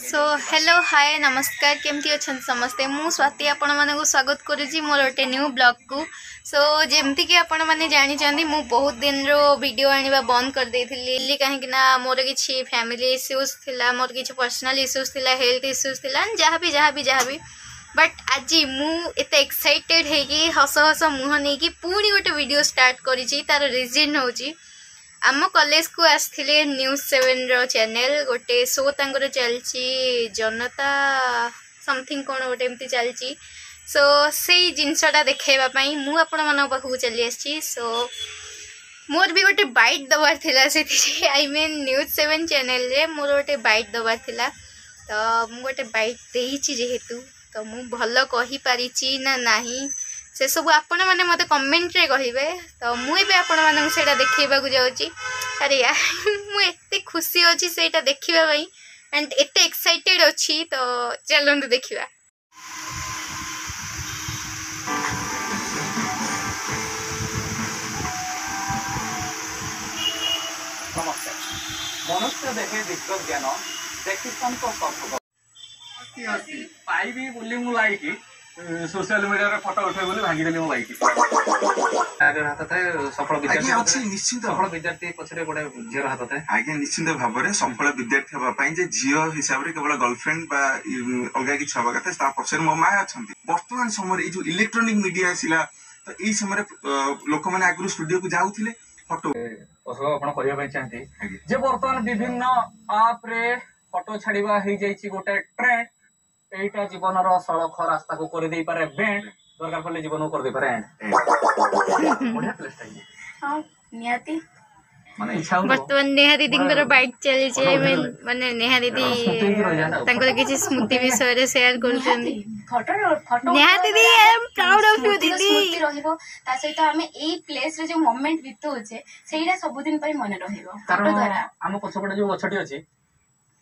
So hello hi नमस्कार केमती अच्छा समस्ते मु स्वाति आपण मानक स्वागत करुँची मोर गोटे न्यू ब्लॉग को। सो जमती कि आपण मैंने जानी मु बहुत दिन रो वीडियो आनिबा बंद कर देथिली कहीं ना मोर किछि फैमिली इश्यूज थिला, मोर किछि पर्सनल इश्यूज थिला, हेल्थ इश्यूज थिला, जहाँ भी बट आज मु एते एक्साइटेड है कि हस हस मुह नहीं कि पुणी गोटे वीडियो स्टार्ट करी। तार रिजन होची आम कॉलेज को आसथिले न्यूज 7 रो चैनल गोटे शो तांकर चलची जनता समथिंग कौन गोटे एमती चलची। सो से जिनसटा देखाइबा पई मु आपण मन पाखु चली आसी। सो मोर भी गोटे बाइट दबार थिला से आई मीन न्यूज 7 चैनल रे मोर गोटे बाइट दबार थिला तो मु गोटे बाइट देइची जेहेतु तो मु भल कहि पारिची ना नाही से सब आपण मैंने मत कमेंट रे कहिबे। तो मुझे आपण मानक सेटा देखैबा को जाउची। अरे यार मु एते खुशी अछि सेटा देखिबा पई एंड एते एक्साइटेड अछि तो चलंतु देखिबा। नमस्कार मनुष्य देखे विश्व ज्ञान देखी संपर्क पाइबी बोली मु लाइक सोशल मीडिया रे फोटो उठे बोली भागी देली मु लाइक आगे हाथ थाए सफल विद्यार्थी अछि निश्चित सफल विद्यार्थी पछरे बडे जेर हाथ थाए आगे निश्चित भाबरे सफल विद्यार्थी हबा पई जे जियो हिसाब रे केवल गर्लफ्रेंड बा अलगा कि छबा कते ता पछरे मो माय अछंती। वर्तमान समय ए जो इलेक्ट्रॉनिक मीडिया आसिला तो ई समय रे लोक माने आगु स्टूडियो को जाउथिले फोटो ओसो आपण करिया पई चाहती जे वर्तमान विभिन्न आप रे फोटो छाड़ीबा हे जाईची गोटे ट्रेंड एटा जीवन सड़क रास्ता को कर दे पारे बैंड दरकार पड़े जीवन को कर दे पारे एंड बढ़िया प्लेस टाइम हां नियाती माने इच्छा हो वर्तमान नेहा दीदी बाइट चली छे माने नेहा दीदी तांकर किछि स्मृति विषय रे शेयर करछन्ती फोटो नेहा दीदी I am proud of you दीदी स्मृति रहिबो ता सहित हमें एई प्लेस रे जो मोमेंट बितो छे सेइडा सब दिन पई मने रहिबो फोटो द्वारा हम पछपडे जो गछटी अछि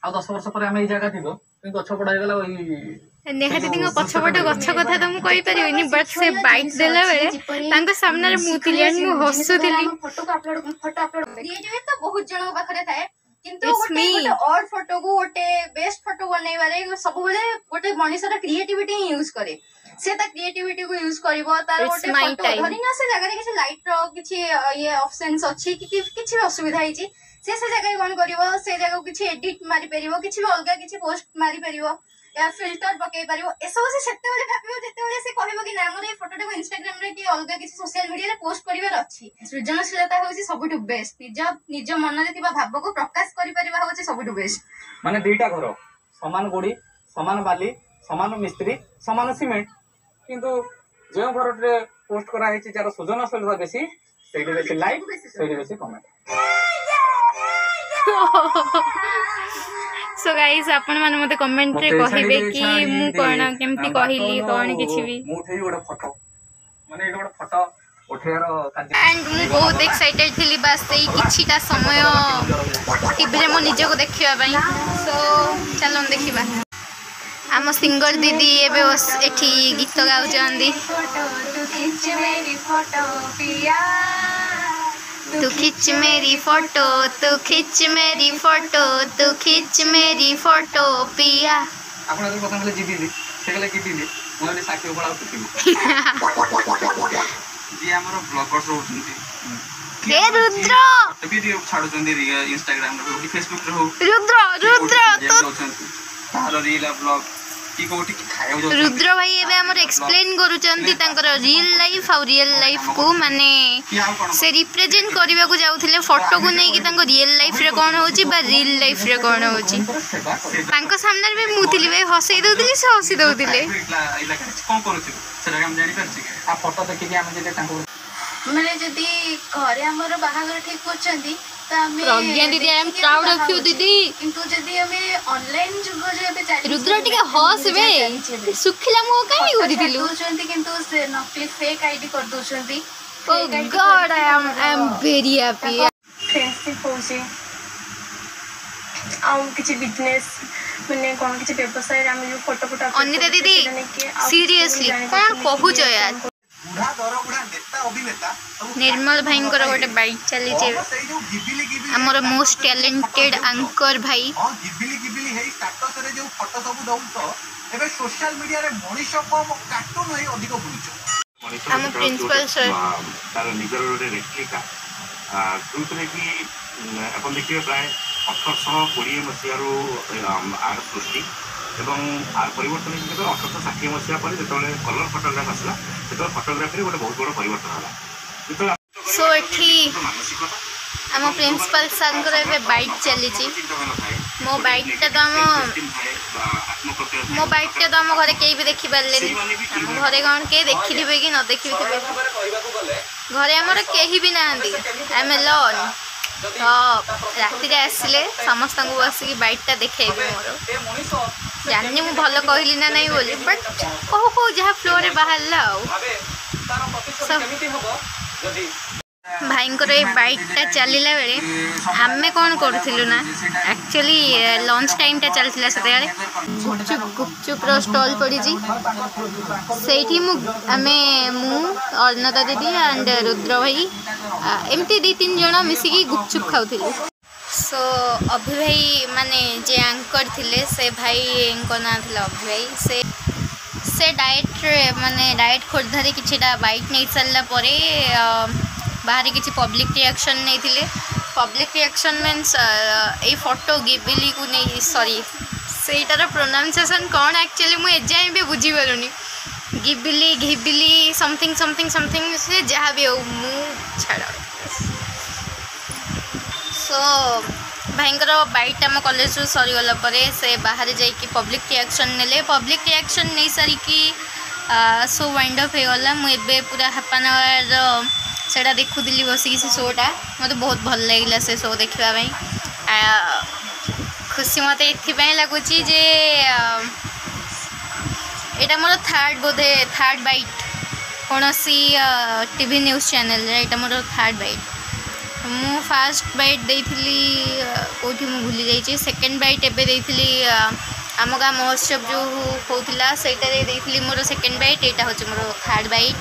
आ 10 वर्ष पर हम एई जगह थिबो गछ पड़ा गला ओई नेहा दीदी पछपट गछ कथा तो मु कहि परिबिनी बट से बाइट देला बेले तांको सामने रे मुतिली मु हसुतिली फोटो को अपलोड क्रिएटिव तो बहुत जण पाखरे थाए किंतु गोटे ऑड फोटो को गोटे बेस्ट फोटो बनैबा रे सब बेले गोटे मनुष्य क्रिएटिविटी यूज करे से ता क्रिएटिविटी को यूज करबो तार गोटे फोटो धरिना से जगह रे किछि लाइट रो किछि ये ऑप्शंस अछि कि किछि असुविधा हिची से जगह कौन कर से जगह किसी एडिट मारी परिबो किसी अलग किसी पोस्ट मारी परिबो या फिल्टर पकई परिबो ए सब से सेते बेले भाबिबो जेते बेले से कहबो कि ना मोर ए फोटो को इंस्टाग्राम रे कि अलग किसी सोशल मीडिया रे पोस्ट करिवार अछि। सृजनशीलता होछि सबटु बेस्ट निज मन रे तिबा भाव को प्रकाश करि परिबा होछि सबटु बेस्ट। माने दुईटा घर समान गोड़ी समान बाली समान मिस्त्री समान सीमेंट किंतु जो घर रे पोस्ट करा हिछि जार सृजनशीलता बेसी सेठी बेसी लाइक सेठी बेसी कमेंट। सो गाइस आपण माने मते कमेंट रे कहिबे कि मु कोन केमती कहिली कोन किछि भी मु उठेई गोटे फोटो माने एटा गोटे फोटो उठेयार कार्य एंड मु बहुत एक्साइटेड थिली बस सेई किछिटा समय टीवी रे मो निज को देखिबा पई। सो चलन देखिबा आम सिंगर दीदी एबे एठी गीत गाउचंदी तू खिच मेरी फोटो तू खिच मेरी फोटो तू खिच मेरी फोटो पिया आपण अगर प्रथम ले जीबी से गले कीटिली मोले साखी बळा उठिबी जी हमरो ब्लॉगर्स होउछंती ए रुद्र वीडियो छाडुचंदी इंस्टाग्राम रे हो फेसबुक रे हो रुद्र तो तारो रील ब्लॉग की कोठी की खायो जो रुद्र भाई एबे हमर एक्सप्लेन करूचंती तांकर रियल लाइफ और रियल लाइफ को माने से रिप्रेजेंट करबा को जाउथिले फोटो को नै कि तांको रियल लाइफ रे कोन होची बा रियल लाइफ रे कोन होची तांको सामने में मुतिली भाई हसई दउथिले से हसी दउथिले कोन करूची सेटा हम जानि परछि आ फोटो देखि कि हम जे तांको माने जदी घरे हमर बाहागर ठीक करचंती त हमें प्रज्ञा दीदी I am proud of you दीदी किंतु जदी हमें ऑनलाइन जुग जे बे चाली रुद्र टिके हसबे सुखिला मो काई करिथिलु दोचंती किंतु से नकली फेक आईडी कर दोचंती oh God I am very happy friendship होसी आउ किछि बिजनेस माने कोन किछि व्यवसाय हम जो फोटो अनिता दीदी सीरियसली कोन कहू छ यार बुढ़ा दर बुढ़ा नेता अभिनेता निर्मल भाई गोटे बाइक चली आमर मोस्ट टैलेंटेड एंकर भाई गिबिली गिबिली हे स्टेटस रे जो फोटो सब दउछ एबे सोशल मीडिया रे मनीष को कार्टून हे अधिक बुझछ हम प्रिंसिपल सर तार निजर गोटे रेप्लिका जोथे कि अपन देखिए प्राय 1820 मसीहारू आर सृष्टि एवं आर परिवर्तन जो 1860 मसीहा पर जो कलर फोटोग्राफ आसला से फोटोग्राफी गोटे बहुत बड़ परिवर्तन है सो एठी आम प्रिंसिपल सर बाइक चली मो बाइकटा तो मो बाइकटा तो आम घरे कहीं भी देखी पारे आम घरे कौन के देखी कि न देखी घरे आमर कहीं भी ना आम लन तो राति आसिले समस्त को बसिक बाइकटा देखेबी मोर जानी मु भल कहली ना नहीं बोली बट कहो कहो जहाँ फ्लो रे बाहर भाईंकर ये बाइकटा चलला बेले आमे कौन करूँ ना एक्चुअली लंच टाइमटा चलता से गुपचुप स्टॉल पड़ी से अर्णता दीदी एंड रुद्र भाई एमती 2-3 जन मिसिकी गुपचुप खाऊलु सो अभि भाई माने जे एंकर थिले से भाई ना अभि भाई से डाएट माने डाएट खोर्धारे किछिटा बाइक नहीं सारा परे बाहर किसी पब्लिक रिएक्शन नहीं थिले पब्लिक रिएक्शन मीन्स ए फोटो गिबिली को नहीं सॉरी सेटार प्रोनाउंसिएशन कौन एक्चुअली मुझे एजाए भी बुझीपारूनी गिबिली घिबिली समथिंग समथिंग समथिंग से जहाँ भी हो छाड़ सो भाईंकर बाइक आम कॉलेज सरीगला से बाहर जाइए पब्लिक रिएक्शन नेले पब्लिक रिएक्शन नहीं सारिकी सो वाइंड अप होगला मुझे पूरा हाफ एन आवर सेटा देखुली बसिक से शोटा मत बहुत भल लगे से शो देखापी खुशी मत ये लगुच यहाँ मोर थर्ड बोधे थर्ड बाइट कौन सी टीवी न्यूज़ चैनल यहाँ मोर थर्ड बाइट मु फास्ट बाइट देइथिली कोठी मु भूली जाइए सेकेंड बाइट एबे देइथिली आम गाँ महोत्सव जो होता से मोर सेकेंड बाइट यहाँ हूँ मोर थर्ड बाइट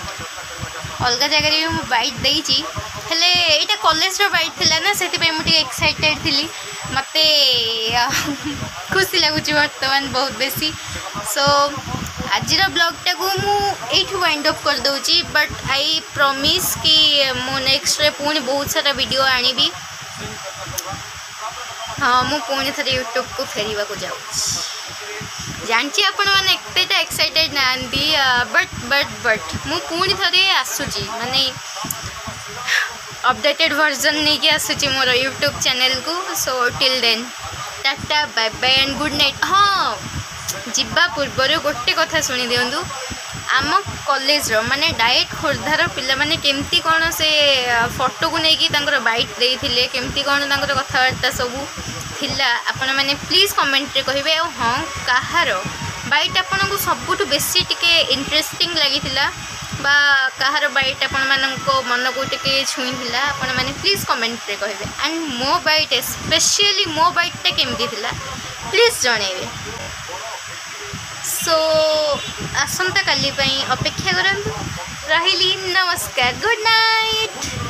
अलग जगह भी मुझे बाइट देती हेले यहाँ कॉलेज बाइट थी ना से मुझे एक्साइटेड थी मत खुशी लगुच बर्तमान बहुत बेसी सो आज ब्लॉगटा को मुझे वाइंड अप कर दूची बट आई प्रॉमिस कि मु नेक्स्ट पुणी बहुत सारा वीडियो आनी हाँ मु पुणी थे यूट्यूब को फेरवा को जाऊँ जानची आपण मैंने एतेटा एक्साइटेड ना बट बट बट मु पुणी थे आसूची माने अपडेटेड वर्जन नहीं कि आसूची मोर यूट्यूब चैनल को so till then tata bye bye and good night हाँ जिबा पूर्वर गोटे कथा शुणी दिंतु आम कॉलेज माने डाएट खोर्धार पिला माने केमती कौन से फोटो को लेकिन बाइट देते केमती कौन कथबार्ता सबू थिला आपण मैंने प्लीज कमेंट रे कहिबे हाँ कहार बाइट आपन को सबुठ बेसी टिके इंटरेस्टिंग लगी बा कहार बाइट आपण मानको मन को टिके छुई थिला आपण मैंने प्लीज कमेंट रे कहिबे एंड मो बाइट स्पेशली मो बाइटटा केमती थिला प्लीज जणेबे सो आसंता काली अपेक्षा करंतु रहिली नमस्कार गुड नाइट।